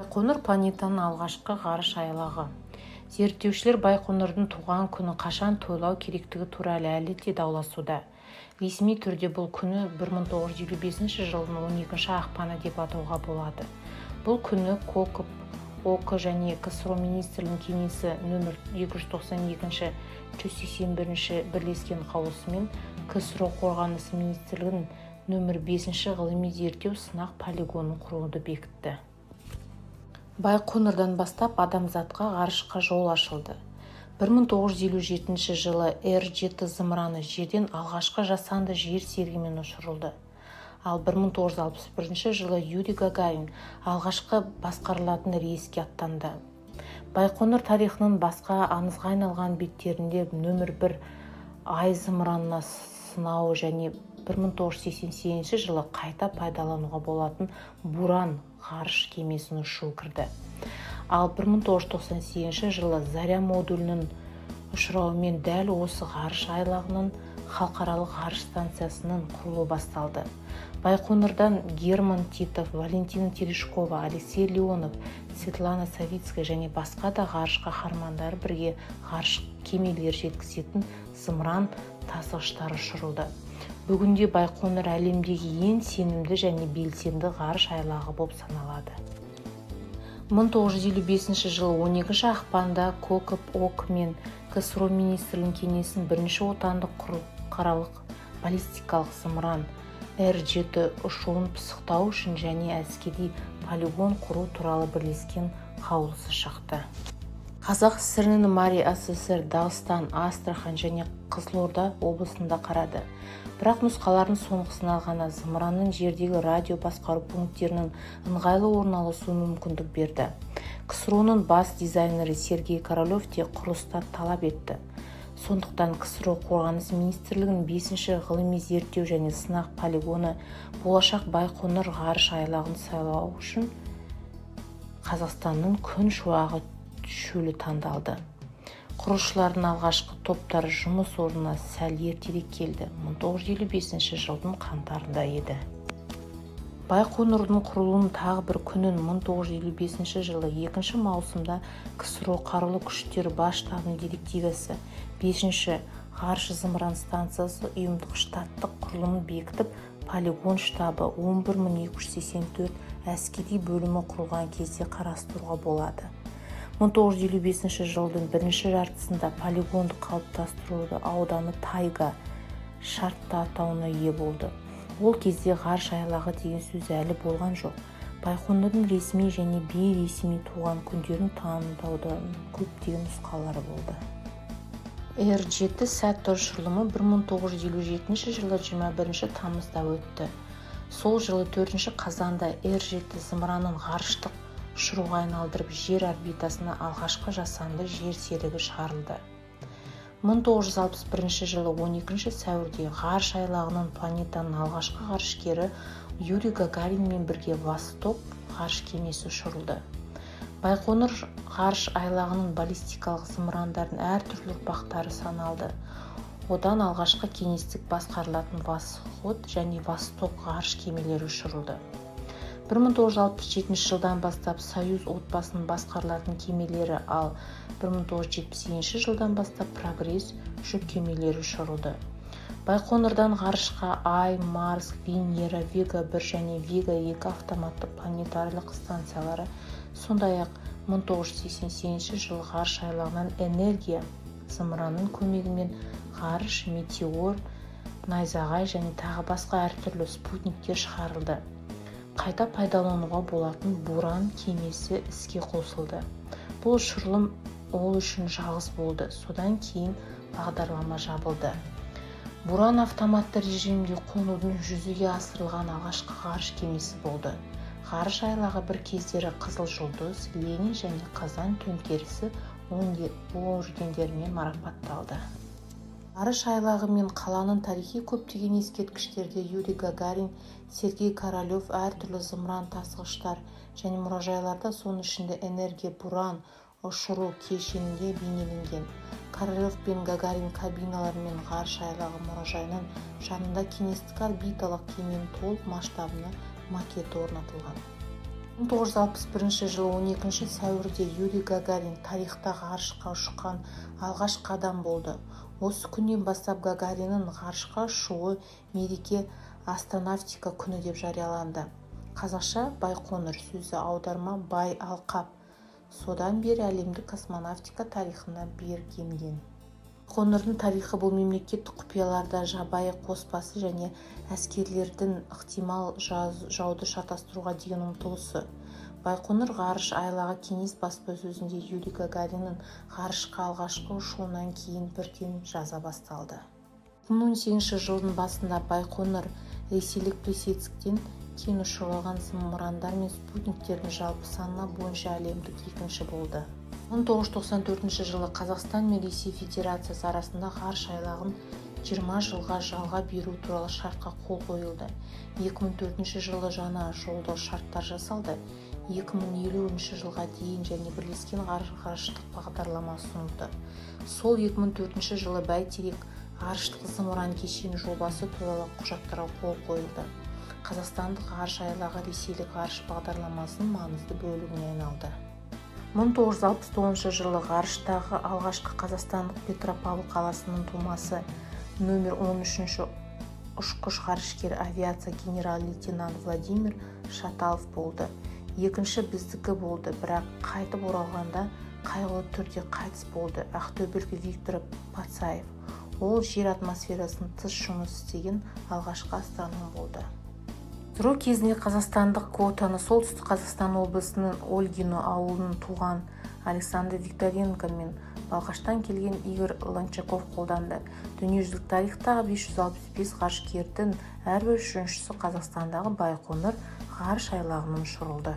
Байқоңыр планетаның алғашқы ғарыш айлағы. Зерттеушілер Байқоңырдың туған күні қашан тойлау керектігі туралы әлі де дауласуда. Ресми түрде бұл күні 1955 жылдың 12 ақпаны деп атауға болады. Бұл күні КОКОП, ОК және КСРО министрлігінің кеңесі нөмір 292-181 бірлескен қаулысымен КСРО қорғаныс министрлігінің нөмір 5 ғылыми зерттеу сынақ полигонын құруды бекітті. Байқоңырдан бастап адамзатқа ғарышқа жол ашылды. 1957 жылы Р-7 зымыраны жерден алғашқы жасанды жер серігімен ұшырылды. Ал 1961 жылы Юрий Гагарин алғашқы басқарылатын рейске аттанды. Байқоңыр тарихының басқа аңызға айналған беттерінде нөмір 1 ай зымыранына сынауы және 1988 жылы қайта пайдалануға болатын Буран ғарыш кемесін ұшу кірді. Ал 1998 жылы Заря модулінің ұшырауымен дәл осы ғарыш айлағының халықаралық ғарыш станциясының құрылуы басталды. Байқоңырдан Герман Титов, Валентина Терешкова, Алексей Леонов, Светлана Савицкая және басқа да ғарыш қаһармандары бірге ғарыш кемелер жеткізетін зымыран тасығыштар ұшырылды. Бүгінде Байқоңыр әлемдегі ең сенімді және белсенді ғарыш айлағы болып саналады. 1955 жылы 12 ақпанда КОКОП, ОК мен КСРО министрлігінің кеңесінің бірінші отандық халықаралық баллистикалық зымыран Р-7 ұшуын пысықтау үшін және әскери полигон құру туралы бірлескен қаулысы шықты. Қазақ ССР-ның Мари СССР, Дағыстан, Астрахань және Қызылорда облысында қарады. Бірақ нұсқалардың соңғысына ғана зымыранның жердегі радио басқару пункттерінің ыңғайлы орналасуы мүмкіндік берді. КСРО-ның бас дизайнері Сергей Королев те құрылыста талап етті. Сондықтан КСРО қорғаныс министрлігінің 5-ші ғылыми зерттеу және сынақ полигоны болашақ Байқоңыр ғарыш айлағын сайлау үшін Қазақстанның күн шуағы шөлі таңдалды. Құрылысшылардың алғашқы топтары жұмыс орнына сәл ертерек келді. 1955 жылдың қаңтарында еді. Байқоңырдың құрылуының тағы бір күнін 1955 жылы 2 маусымда КСРО қарулы күштері бас штабының директивасы 5-ші ғарыш зымыран станциясы ұйымдық штаттық құрылымын бекітіп, полигон штабы 11284 әскери бөлімі құрылған кезде қарастыруға болады. 1955 жылдың бірінші жартысында полигонды қалыптастыруды ауданы Тайга шартты атауына ие болды. Ол кезде ғарыш айлағы деген сөз әлі болған жоқ. Байқоңырдың ресми және бейресми туған күндерін танымдаудың көптеген нұсқалары болды. Р-7 сәтті ұшырылымы 1957 жылы 21 тамызда өтті. Сол жылы 4 қазанда Р-7 зымыранын ғарыштық ұшыруға айналдырып жер орбитасына алғашқы жасанды жер серігі шығарылды. 1961 жылы 12 сәуірде ғарыш айлағының планетаның алғашқы ғарышкері Юрий Гагаринмен бірге Восток ғарыш кемесі ұшырылды. Байқоңыр ғарыш айлағының баллистикалық зымырандардың әртүрлі ұрпақтары саналды. Одан алғашқы кеңестік басқарылатын Восход және Восток ғарыш кемелері ұшырылды. 1967 жылдан бастап Союз отбасының басқарылатын кемелері, ал 1972 жылдан бастап Прогресс жүк кемелері ұшырылды. Байқоңырдан ғарышқа Ай, Марс, Венера, Вега 1 және Вега 2 автоматты планетарлық станциялары, сондай-ақ 1988 жылы ғарыш айлағынан энергия зымыранның көмегімен ғарыш, метеор, найзағай және тағы басқа әртүрлі спутниктер шығарылды. Қайта пайдалануға болатын Буран кемесі іске қосылды. Бұл ұшырылым ол үшін жалғыз болды. Содан кейін бағдарлама жабылды. Буран автоматты режимде қонудың жүзеге асырылған алғашқы ғарыш кемесі болды. Ғарыш айлағы бір кездері Қызыл жұлдыз, Ленин және Қазан төңкерісі ордендерімен марапатталды. Ғарыш айлағы мен қаланың тарихи көптеген ескерткіштерде Юрий Гагарин, Сергей Королев әртүрлі зымыран тасығыштар және мұражайларда, соның ішінде энергия Буран ұшыру кешенінде бейнеленген. Королев пен Гагарин кабиналары мен ғарыш айлағы мұражайының жанында кеңестік орбиталық кеменің толық масштабына макеті орнатылған. 1961 жылы 12 сәуірде Юрий Гагарин тарихта ғарышқа ұшқан алғашқы адам болды. Осы күннен бастап Гагариннің ғарышқа ұшуы мереке астронавтика күні деп жарияланды. Қазақша Байқоңыр сөзі аударма бай алқап. Содан бері әлемдік космонавтика тарихына берген. Байқоңырдың тарихы бұл мемлекеттік құпияларда жабайы қоспасы және әскерлердің ықтимал жауды шатастыруға деген ұмтылысы. Байқоңыр ғарыш айлағы кеңес баспасөзінде Юрий Гагариннің ғарышқа алғашқы ұшуынан кейін бірден жаза басталды. 2018 жылдың басында Байқоңыр ресейлік Плисецктен кейін ұшырылған зымырандар мен спутниктердің жалпы саны бойынша әлемдік екінші болды. 1994 жылы Қазақстан мен Ресей Федерациясы арасында ғарыш айлағын 20 жылға жалға беру туралы шартқа қол қойылды. 2004 жылы жаңа жолдау шарттар жасалды. 2050 жылға дейін және бірлескен ғарыштық бағдарлама ұсынылды. Сол 2004 жылы Бәйтерек ғарыштық зымыран кешені жобасы туралы құжаттарға қол қойылды. Қазақстандық ғарыш айлағы ресейлік ғарыш бағдарламасының маңызды бөлігіне айналды. 1969 жылы ғарыштағы алғашқы қазақстандық Петропавл қаласының тумасы номер 13 ұшқыш ғарышкер авиация генерал-лейтенант Владимир Шаталов болды. Екінші біздікі болды, бірақ қайтып оралғанда қайғылы түрде қайтыс болды. Ақтөбелік Виктор Пацаев. Ол жер атмосферасын тыс жұмыс істеген алғашқы астроном болды. Тұру кезінде қазақстандық квотаны солтүстік Қазақстан облысының Ольгино ауылының туған Александр Викторенко мен Балқаштан келген Игорь Ланчаков қолданды. Дүниежүзілік тарихтағы 565 ғарышкердің әрбір үшіншісі Қазақстандағы Байқоңыр ғарыш айлағынан ұшырылды.